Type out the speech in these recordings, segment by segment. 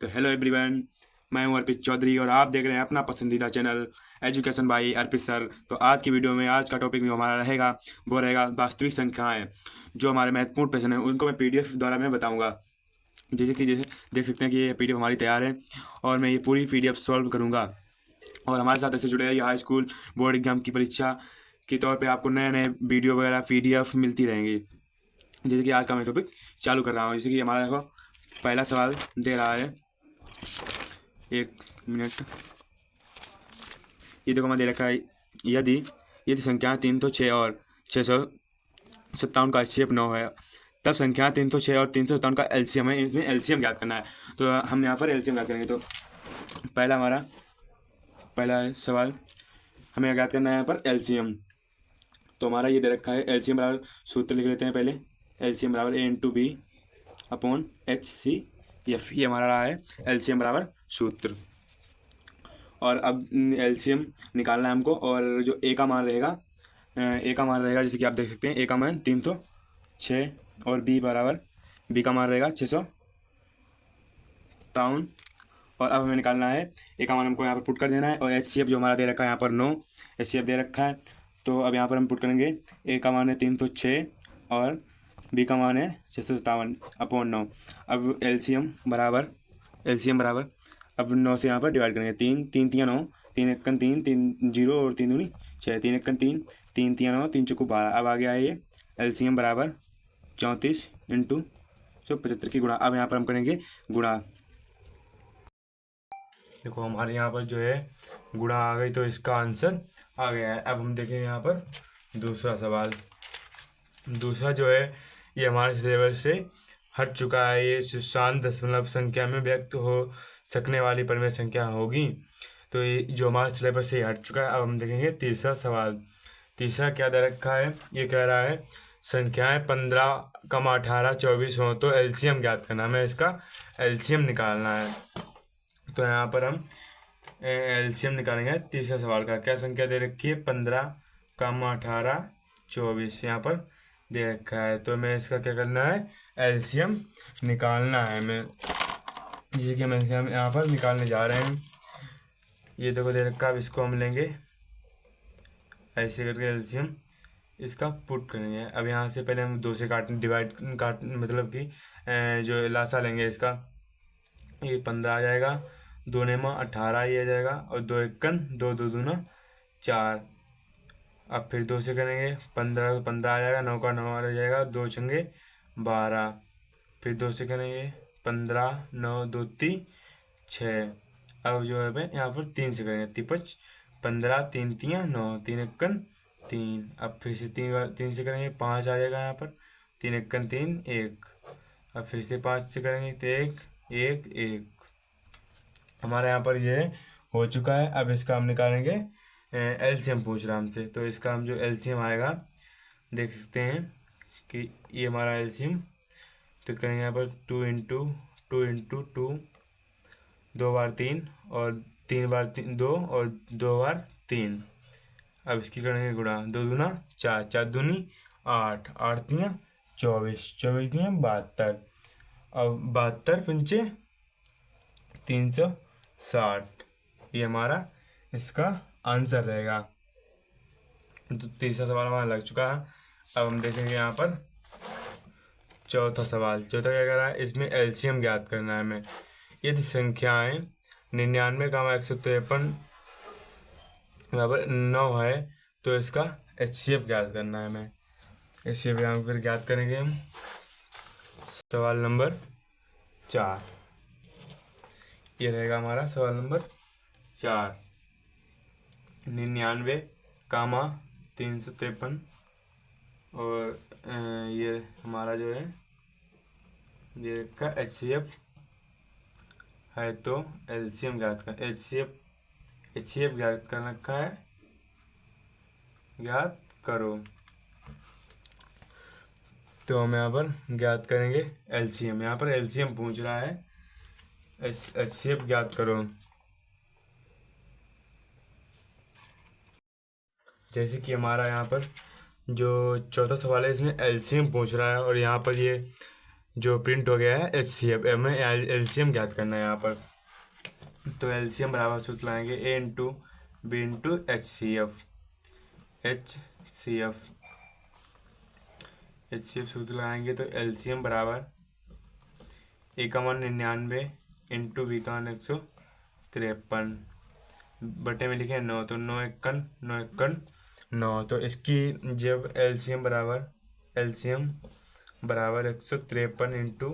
तो hello everyone, मैं हूं अर्पित चौधरी और आप देख रहे हैं अपना पसंदीदा channel education by Arpit sir. तो आज की वीडियो में आज का टॉपिक जो हमारा रहेगा वो रहेगा वास्तविक संख्याएं। जो हमारे महत्वपूर्ण प्रश्न हैं उनको मैं पीडीएफ द्वारा मैं बताऊंगा। जैसे देख सकते हैं कि ये पीडीएफ हमारी तैयार है और मैं ये पूरी पीडीएफ सॉल्व करूँगा। और हमारे साथ ऐसे जुड़े रहिए। हाई स्कूल बोर्ड एग्जाम की परीक्षा के तौर पर आपको नए नए वीडियो वगैरह पीडीएफ मिलती रहेंगी। जैसे कि आज का मैं टॉपिक चालू कर रहा हूँ। जैसे कि हमारा देखो पहला सवाल दे रहा है, एक मिनट। ये देखो मैं दे रखा है, यदि यदि संख्या 306 और 657 का HCF 9 है, तब संख्या 306 और 357 का LCM है। इसमें LCM ज्ञात करना है। तो हम यहाँ पर LCM ज्ञात करेंगे। तो पहला सवाल हमें ज्ञात करना है यहाँ पर LCM। तो हमारा ये दे रखा है LCM बराबर, सूत्र लिख लेते हैं पहले। LCM बराबर A/B/HCF, ये हमारा रहा है LCM बराबर सूत्र। और अब LCM निकालना है हमको। और जो A का मान रहेगा जैसे कि आप देख सकते हैं A का मान 306 और B का मान रहेगा 657। और अब हमें निकालना है A का मान, हमको यहाँ पर पुट कर देना है। और HCF जो हमारा दे रखा है यहाँ पर 9 HCF दे रखा है। तो अब यहाँ पर हम पुट करेंगे, A का मान है 306 और B का मान है 657/9। अब LCM बराबर अब 9 से यहाँ पर डिवाइड करेंगे। 3 3 3 9, 3 1 3, 3 0 और 3 दूनी 6, 3 1 3, 3 3 9, 3 चौको 12। अब आ गया है ये LCM बराबर 34 × 175 की गुणा। अब यहाँ पर हम करेंगे गुणा। देखो हमारे यहाँ पर जो है गुणा आ गई, तो इसका आंसर आ गया है। अब हम देखेंगे यहाँ पर दूसरा सवाल। दूसरा जो है ये हमारे सिलेबस से हट चुका है। ये शांत दशमलव संख्या में व्यक्त हो सकने वाली परिमेय संख्या होगी। तो ये जो हमारे सिलेबस से हट चुका है। अब हम देखेंगे तीसरा सवाल। तीसरा क्या दे रखा है, ये कह रहा है संख्याएं 15, 18, 24 हो तो LCM ज्ञात करना। हमें इसका LCM निकालना है। तो यहाँ पर हम LCM निकालेंगे तीसरा सवाल का। क्या संख्या दे रखी है, 15, 18, 24 यहाँ पर दे रखा है। तो हमें इसका क्या करना है, LCM निकालना है हमें। जैसे कि हम LCM यहाँ पर निकालने जा रहे हैं। ये देखो दे रखा है, अब इसको हम लेंगे ऐसे करके LCM इसका पुट करेंगे। अब यहाँ से पहले हम 2 से मतलब कि जो लासा लेंगे इसका, ये 15 आ जाएगा, 2 नेमा 18 ही आ जाएगा, और 2 1 2 2 दूना 4। अब फिर 2 से करेंगे 15 15 आ जाएगा, 9 का 9 आ जाएगा, 2 चंगे 12। फिर 2 से करेंगे 15 9 2 3 6। अब जो है यहाँ पर 3 से करेंगे 53 15 3 3 9 3 1 3। अब फिर से 3 से करेंगे 5 आ जाएगा यहाँ पर, 3 1 3 1। अब फिर से 5 से करेंगे तो 1 1 1। हमारे यहाँ पर ये हो चुका है। अब इसका हम निकालेंगे LCM पूछ रहा हमसे। तो इसका हम जो LCM आएगा देख सकते हैं कि ये हमारा LCM। तो करेंगे यहाँ पर 2 × 2 2 बार 3 और 3 बार 2 और 2 बार 3। अब इसकी करेंगे गुणा, 2 दूना 4 4 दूनी 8 8 3 24 24 3 72। अब 72 पंचे 360, ये हमारा इसका आंसर रहेगा। तो तीसरा सवाल हमारा लग चुका है। अब हम देखेंगे यहाँ पर चौथा सवाल। चौथा क्या कर रहा है, इसमें LCM ज्ञात करना है हमें। यदि संख्याएं 99, 153 बराबर 9 है तो इसका HCF ज्ञात करना है हमें। HCF यहाँ फिर ज्ञात करेंगे हम। सवाल नंबर 4 ये रहेगा हमारा सवाल नंबर 4। 99, 353 और ये हमारा जो है ये का HCF है। तो LCM ज्ञात कर, HCF ज्ञात कर रखा है, ज्ञात करो। तो हम यहाँ पर ज्ञात करेंगे LCM। यहाँ पर LCM पूछ रहा है, HCF ज्ञात करो। जैसे कि हमारा यहाँ पर जो चौथा सवाल है इसमें LCM पूछ रहा है। और यहाँ पर ये जो प्रिंट हो गया है HCF, हमें LCM ज्ञात करना है यहाँ पर। तो LCM बराबर सूत्र लाएंगे A into B into HCF सूत्र लगाएंगे। तो LCM बराबर A का मान 99 इंटू बी का मान 153 बटे में लिखे 9, तो 9 एकन 9। तो इसकी जब LCM बराबर 153 इंटू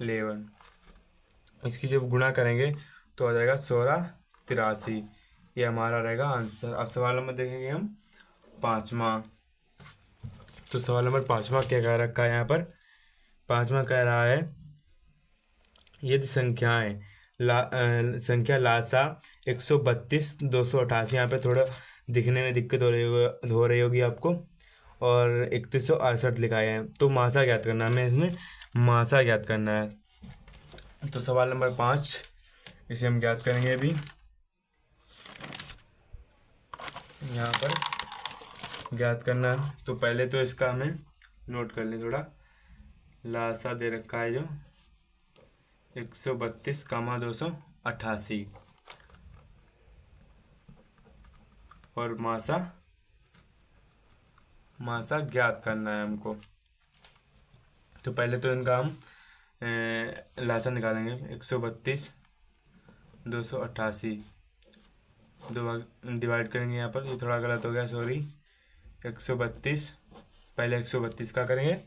11, इसकी जब गुणा करेंगे तो आ जाएगा 1683। ये हमारा रहेगा आंसर। अब सवाल नंबर देखेंगे हम 5वां। तो सवाल नंबर 5वां क्या कह रखा है यहाँ पर? 5वां कह रहा है यदि संख्याएं संख्या लासा 132 288, यहाँ पे थोड़ा दिखने में दिक्कत हो रही होगी आपको, और 3168 लिखा है। तो मासा ज्ञात करना है, हमें इसमें मासा ज्ञात करना है। तो सवाल नंबर 5 इसे हम ज्ञात करेंगे अभी। यहाँ पर ज्ञात करना है तो पहले तो इसका हमें नोट कर लें थोड़ा। लासा दे रखा है जो 132, 288 और मासा ज्ञात करना है हमको। तो पहले तो इनका हम लासा निकालेंगे। 132 288 दो भाग डिवाइड करेंगे। यहाँ पर ये थोड़ा गलत हो गया, सॉरी। 132 पहले 132 का करेंगे,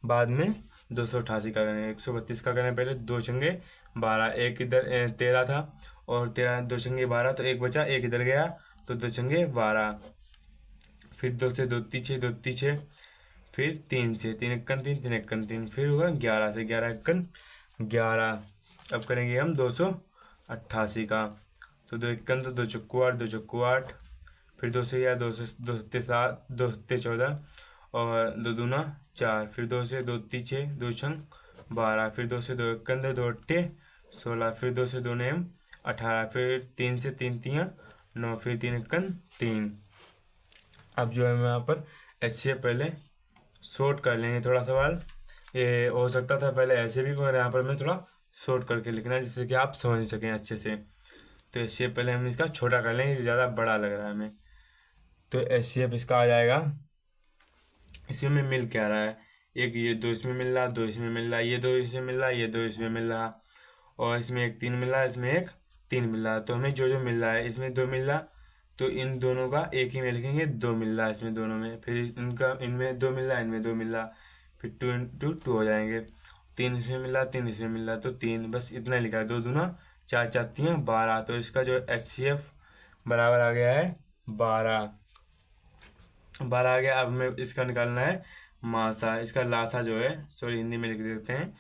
बाद में 288 का करेंगे। 132 का करें पहले, 2 छंगे 12, एक इधर 13 था और 13 2 छंगे 12, तो एक बचा, एक इधर गया तो 2 छंगे 12, फिर 2 से 2 तीन 6, 2 तीन 6, फिर 3 से 3 एकन 3, 3 एकन 3, फिर हुआ 11 से 11 एकन 11। अब करेंगे हम 288 का। तो 2 एकन तो 2 चक्कू 8, 2 चक्कू 8, फिर 2 से 2 से 2 से 7, 2 से 14 और 2 दूना 4, फिर 2 से 2 तीन 6, 2 छंग 12, फिर 2 से 2 एकन 2, 2 अट्ठे 16, फिर 2 से 2 नेम 18, फिर 3 से 3 तियाँ 9, फिर 3 एकन 3। अब जो है मैं यहाँ पर ऐसे पहले शॉर्ट कर लेंगे थोड़ा सवाल। ये हो सकता था पहले ऐसे भी, मगर यहाँ पर मैं थोड़ा शॉर्ट करके लिखना है जिससे कि आप समझ सकें अच्छे से। तो ऐसे पहले हम इसका छोटा कर लेंगे, ज़्यादा बड़ा लग रहा है हमें। तो ऐसे इसका आ जाएगा, इसमें में मिल क्या रहा है, एक ये 2 इसमें मिल रहा, 2 इसमें मिल रहा, ये 2 इसमें मिल रहा, ये 2 इसमें मिल रहा, और इसमें एक 3 मिल रहा, इसमें एक 3 मिल रहा। तो हमें जो जो मिल रहा है, इसमें 2 मिल रहा तो इन दोनों का एक ही में लिखेंगे, 2 मिल रहा है इसमें दोनों में, फिर इनका इनमें 2 मिल रहा, इनमें 2 मिल रहा, फिर 2 इंटू 2 हो जाएंगे। 3 इसमें मिल रहा, 3 इसमें मिल रहा, तो 3, बस इतना लिखा है। 2 दूना 4, 4 तियाँ 12। तो इसका जो HCF बराबर आ गया है 12 आ गया। अब हमें इसका निकालना है मासा। इसका लासा जो है, सॉरी हिंदी में लिख देते हैं,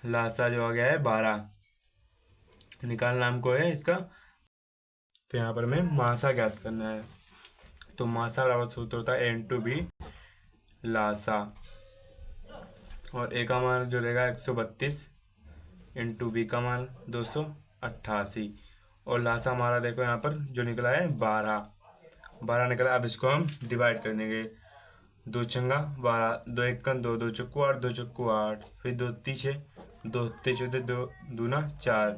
लासा जो आ गया है 12 निकालना हमको है इसका। तो यहाँ पर हमें मासा ज्ञात करना है। तो मासा बराबर सूत्र होता है A इंटू बी लासा, और ए का मान जो रहेगा 132 इंटू बी का मान 288, और लासा हमारा देखो यहाँ पर जो निकला है 12 निकला। अब इसको हम डिवाइड कर देंगे। 2 छंगा 12, 2 एकन 2, 2 चक्कू 8, 2 चक्कू 8, फिर 2 तीन 6, 2 ते 14, 2 दूना 4।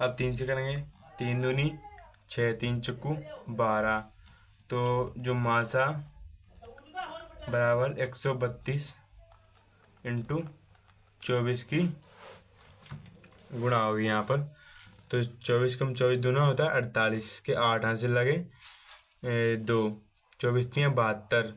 अब 3 से करेंगे, 3 दूनी 6, 3 चक्कू 12। तो जो मासा बराबर 132 इंटू 24 की गुणा होगी यहाँ पर। तो 24 कम 24 दूना होता है 48 के 8 हासिल लगे 2, 24 3 72,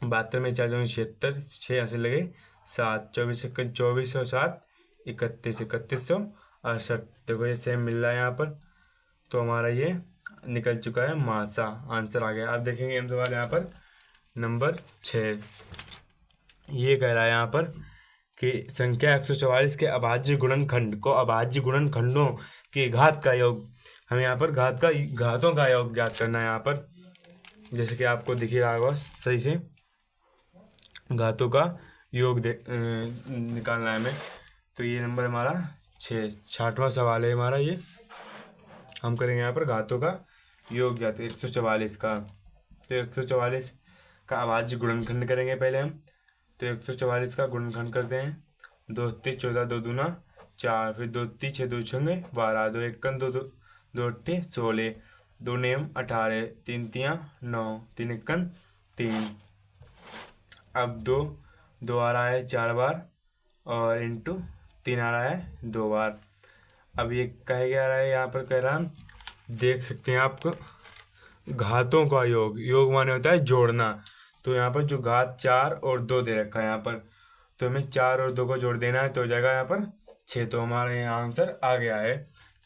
72 में 4 दूनी 76, 6 हासिल लगे 7, 24 24 और 7 31, 3168। देखो ये सेम मिल रहा है यहाँ पर। तो हमारा ये निकल चुका है मासा, आंसर आ गया। अब देखेंगे हम सवाल यहाँ पर नंबर 6। ये कह रहा है यहाँ पर कि संख्या 144 के अभाज्य गुणनखंड को अभाज्य गुणनखंडों के घात का योग, हमें यहाँ पर घातों का योग ज्ञात करना है। यहाँ पर जैसे कि आपको दिख ही रहा होगा सही से, घातों का योग निकालना है हमें। तो ये नंबर हमारा 6वां सवाल है हमारा। ये हम करेंगे यहाँ पर घातों का योग ज्ञात 144 का। तो 144 का अभाज्य गुणनखंड करेंगे पहले हम। तो 144 का गुणनखंड करते हैं। 2 3 14, 2 दूना 4, फिर 2 3 6, 2 छंगे 12, 2 1 2 2 2 8 16, 2 9 18, 3 3 9, 3 1 3। अब 2 आ रहा है 4 बार और इंटू 3 आ रहा है 2 बार। अब ये कह क्या रहा है, यहाँ पर कह रहा है देख सकते हैं आपको घातों का योग, योग माने होता है जोड़ना। तो यहाँ पर जो घात 4 और 2 दे रखा है यहाँ पर, तो हमें 4 और 2 को जोड़ देना है, तो हो जाएगा यहाँ पर 6। तो हमारा यहाँ आंसर आ गया है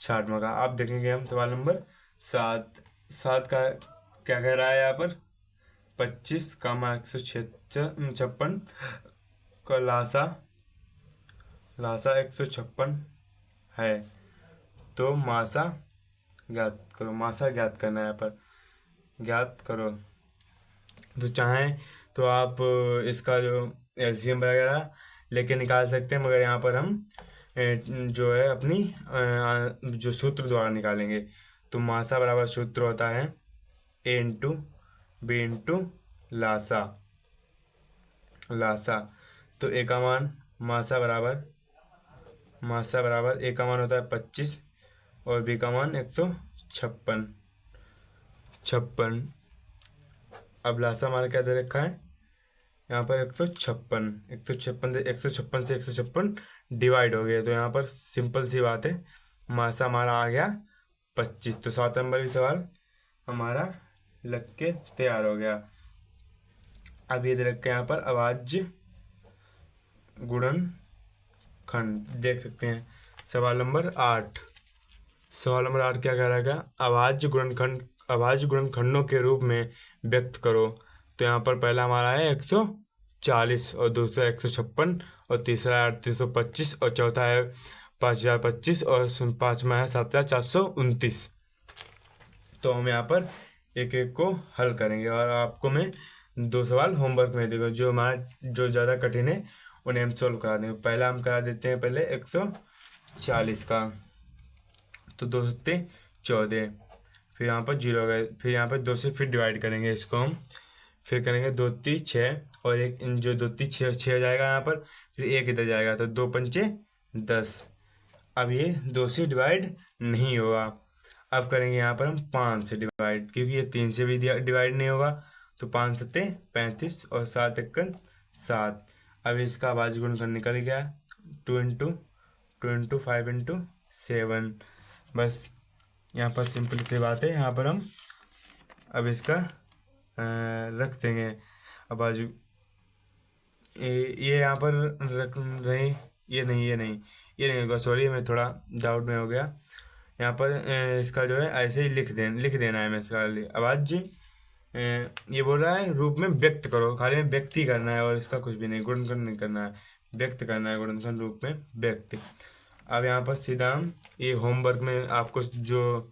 60वां का। अब देखेंगे हम सवाल नंबर 7 का क्या कह रहा है यहाँ पर, 25 का 156 का लासा 156 है, तो मासा ज्ञात करो। मासा ज्ञात करना है यहाँ पर, ज्ञात करो। तो चाहें तो आप इसका जो एलसीएम वगैरह लेके निकाल सकते हैं, मगर यहाँ पर हम जो है अपनी जो सूत्र द्वारा निकालेंगे। तो मासा बराबर सूत्र होता है ए इंटू बी इंटू लासा। तो ए का मान मासा बराबर ए का मान होता है 25 और बी का मान 156। अब लासा हमारा क्या दे रखा है यहाँ पर 156 से 156 डिवाइड हो गया, तो यहाँ पर सिंपल सी बात है, मासा हमारा आ गया 25। तो 7 नंबर भी सवाल हमारा लग के तैयार हो गया। अब ये दे रखे यहाँ पर अभाज्य गुणनखंड देख सकते हैं। सवाल नंबर 8 क्या कह रहा है, अभाज्य गुणनखंडों के रूप में व्यक्त करो। तो यहाँ पर पहला हमारा है 140 और दूसरा 156 और तीसरा है 3825 और चौथा है 5025 और पाँचवा है 7429। तो हम यहाँ पर एक एक को हल करेंगे और आपको मैं 2 सवाल होमवर्क में देगा, जो ज़्यादा कठिन है उन्हें हम सोल्व करा देंगे। पहला हम करा देते हैं पहले 140 का, तो 2 7 14, फिर यहाँ पर 0 गए, फिर यहाँ पर 2 से फिर डिवाइड करेंगे इसको हम, फिर करेंगे 2 3 6 और एक जो 2 3 6 हो जाएगा यहाँ पर, फिर एक इधर जाएगा, तो 2 5 10। अब ये 2 से डिवाइड नहीं होगा, अब करेंगे यहाँ पर हम 5 से डिवाइड, क्योंकि ये 3 से भी डिवाइड नहीं होगा। तो 5 7 35 और 7 1 7। अब इसका अभाज्य गुणनखंड निकल गया 2 इंटू 5 इंटू 7। बस यहाँ पर सिंपल सी बात है, यहाँ पर हम अब इसका रख देंगे अभाज्य। ये यहाँ पर रख रहे, ये नहीं होगा, सॉरी मैं थोड़ा डाउट में हो गया। यहाँ पर इसका जो है ऐसे ही लिख देना है मैं इसका अभाज्य। ये बोल रहा है रूप में व्यक्त करो, खाली में व्यक्त ही करना है और इसका कुछ भी नहीं, गुणनखंड नहीं करना है, व्यक्त करना है, गुणनखंड रूप में व्यक्त। अब यहाँ पर सीधा हम ये होमवर्क में आपको जो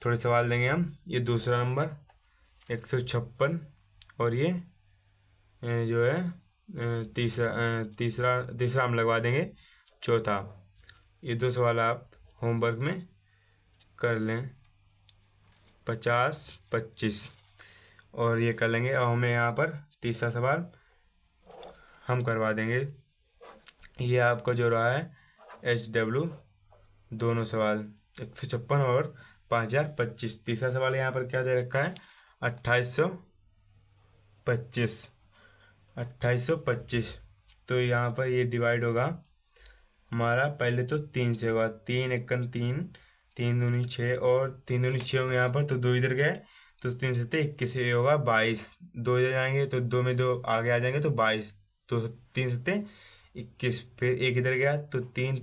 थोड़े सवाल देंगे हम, ये दूसरा नंबर 156 और ये जो है तीसरा हम लगवा देंगे चौथा। ये 2 सवाल आप होमवर्क में कर लें 50 25 और ये कर लेंगे। और हमें यहाँ पर तीसरा सवाल हम करवा देंगे, ये आपका जो रहा है HW दोनों सवाल 156 और 5025। तीसरा सवाल यहाँ पर क्या दे रखा है 2825। तो यहाँ पर ये डिवाइड होगा हमारा, पहले तो 3 से होगा, 3 1 3, 3 दूनी 6 और 3 दूनी 6 होंगे यहाँ पर, तो 2 इधर गए, तो 3 7 21 होगा 22। 2 इधर जाएंगे तो 2 में 2 आगे आ जाएंगे तो 22, तो 3 7 21। फिर 1 इधर गया तो 3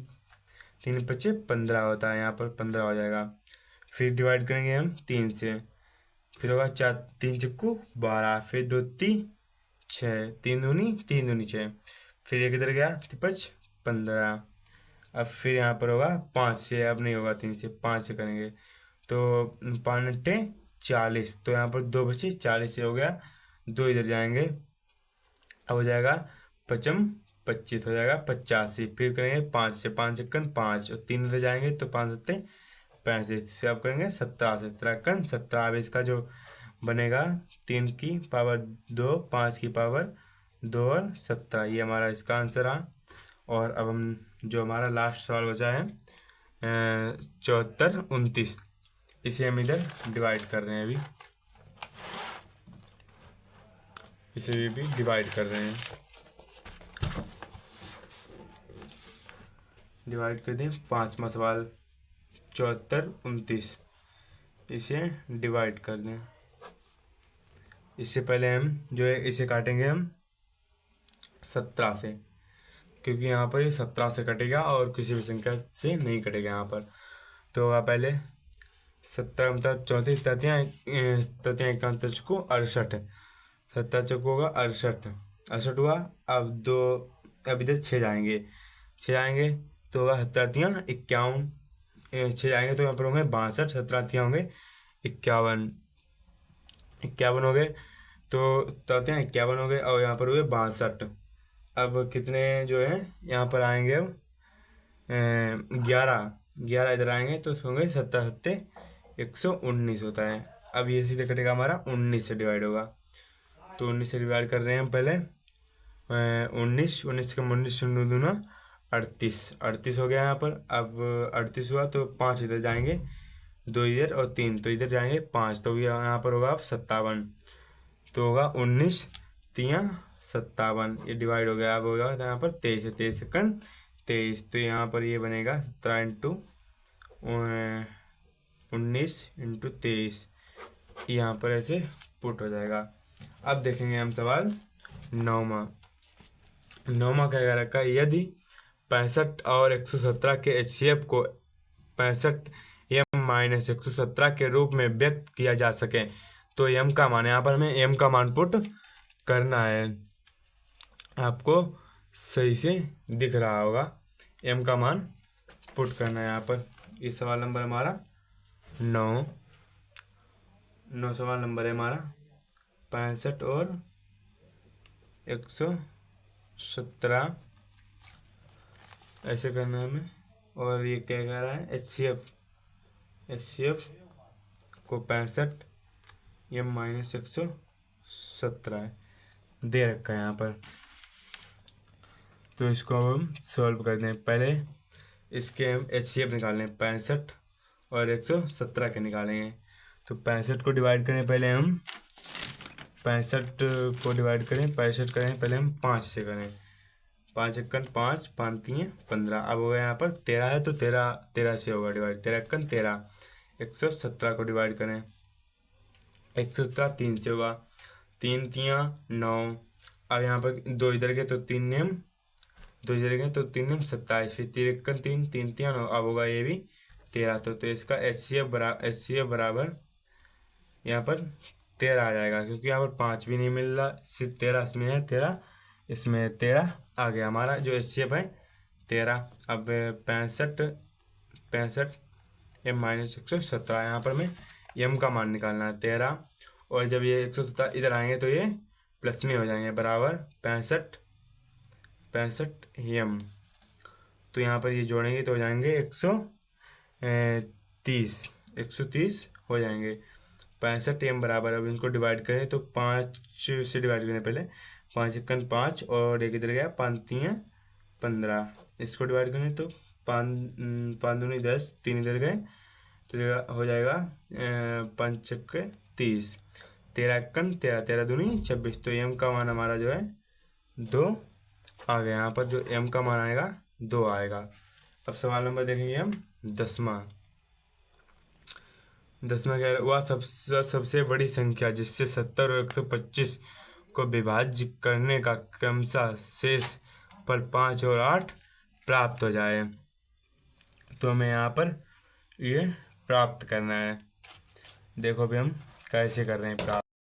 3 5 15 होता है, यहाँ पर 15 हो जाएगा। फिर डिवाइड करेंगे हम 3 से, फिर होगा 4 3 चक्कू 12, फिर 2 3 6, 3 दूनी 6, फिर 1 इधर गया 5 15। अब फिर यहाँ पर होगा 5 से, अब नहीं होगा 3 से, 5 से करेंगे तो 5 8 40, तो यहाँ पर 2 बचे 40 से हो गया, 2 इधर जाएंगे, अब हो जाएगा 5 25 हो जाएगा 85। फिर करेंगे 5 से, 5 1 5 और 3 इधर जाएंगे तो 5 7 35, फिर आप करेंगे 17 17 17। अब इसका जो बनेगा 3 की पावर 2, 5 की पावर 2 और 17, ये हमारा इसका आंसर है। और अब हम जो हमारा लास्ट सवाल बचा है 74, 29, इसे हम इधर डिवाइड कर रहे हैं अभी, इसे भी डिवाइड कर रहे हैं। डिवाइड कर दें। 5वां सवाल 74, 29, इसे डिवाइड कर दें। इससे पहले हम जो है इसे काटेंगे हम 17 से, क्योंकि यहाँ पर ये 17 से कटेगा और किसी भी संख्या से नहीं कटेगा यहाँ पर। तो होगा पहले 17 मतलब 34, तृतीया एकांतर को 68, 17 चौक होगा 68, 68 हुआ। अब इधर 6 जाएंगे, 6 जाएंगे तो होगा 17 51, 6 जाएंगे तो यहाँ पर होंगे 62, 17 होंगे 51, 51 हो गए, तो 17 51 हो गए और यहाँ पर हुए 62। अब कितने जो है यहाँ पर आएंगे, अब 11 इधर आएंगे तो होंगे 17 7 119 होता है। अब ये सीधे कटेगा हमारा 19 से डिवाइड होगा, तो 19 से डिवाइड कर रहे हैं हम पहले। 19 का 19 दूना 38 हो गया यहाँ पर। अब 38 हुआ तो 5 इधर जाएंगे, 2 इधर और 3 तो इधर जाएंगे 5, तो यहाँ पर होगा अब 57, तो होगा 19 3 57, ये डिवाइड हो गया। अब होगा तो यहाँ पर 23 है, 23 सेकंड 23, तो यहाँ पर ये बनेगा 17 इंटू 19 इंटू 23, यहाँ पर ऐसे पुट हो जाएगा। अब देखेंगे हम सवाल 9वां क्या कह रखा है, यदि 65 और 117 के HCF को 65m-117 के रूप में व्यक्त किया जा सके तो m का मान, यहाँ पर हमें m का मान पुट करना है। आपको सही से दिख रहा होगा, m का मान पुट करना है यहाँ पर। ये सवाल नंबर हमारा 9 सवाल नंबर है हमारा 65 और 117 ऐसे करना है हमें। और ये क्या कह रहा है, HCF को 65m-117 दे रखा है यहाँ पर। तो इसको हम सॉल्व कर दें। पहले इसके हम HCF निकालें, 65 और 117 के निकालेंगे। तो 65 को डिवाइड करें पहले हम, 65 को डिवाइड करें, 65 करें पहले हम 5 से करें, 5 1 5 5 3 15। अब होगा यहाँ पर 13 है तो 13 से होगा डिवाइड, 13 1 13, 117 को डिवाइड करें, 117 3 से होगा, 3 3 9। अब यहाँ पर 2 इधर गए तो 3 नेम, 2 इधर गए तो 3 नेम 27, फिर 3 1 3 3 3 9। अब होगा ये भी 13, तो इसका HCF बराबर यहाँ पर 13 आ जाएगा, क्योंकि यहाँ पर 5 भी नहीं मिल रहा, सिर्फ 13 इसमें है, 13 इसमें 13 आ गया। हमारा जो HCF है 13। अब 65 m-117, यहाँ पर हमें m का मान निकालना है 13, और जब ये 117 इधर आएंगे तो ये प्लस में हो जाएंगे, बराबर 65 m। तो यहाँ पर ये जोड़ेंगे तो हो जाएंगे 130 हो जाएंगे। 65 m बराबर, अब इनको डिवाइड करें तो 5 से डिवाइड करें पहले, 5 1 5 और एक इधर गया 5 3 15। इसको डिवाइड करें तो 5 दूनी 10, 3 इधर गए तो हो जाएगा 5 6 30, 13 1 13, 13 दूनी 26। तो m का मान हमारा जो है 2 आ गया। यहाँ पर जो m का मान आएगा 2 आएगा। अब सवाल नंबर देखेंगे हम 10वां क्या है, वह सबसे बड़ी संख्या जिससे 70 और 125 को विभाजित करने का क्रमशः शेष पर 5 और 8 प्राप्त हो जाए। तो हमें यहाँ पर ये प्राप्त करना है। देखो भी हम कैसे कर रहे हैं प्राप्त।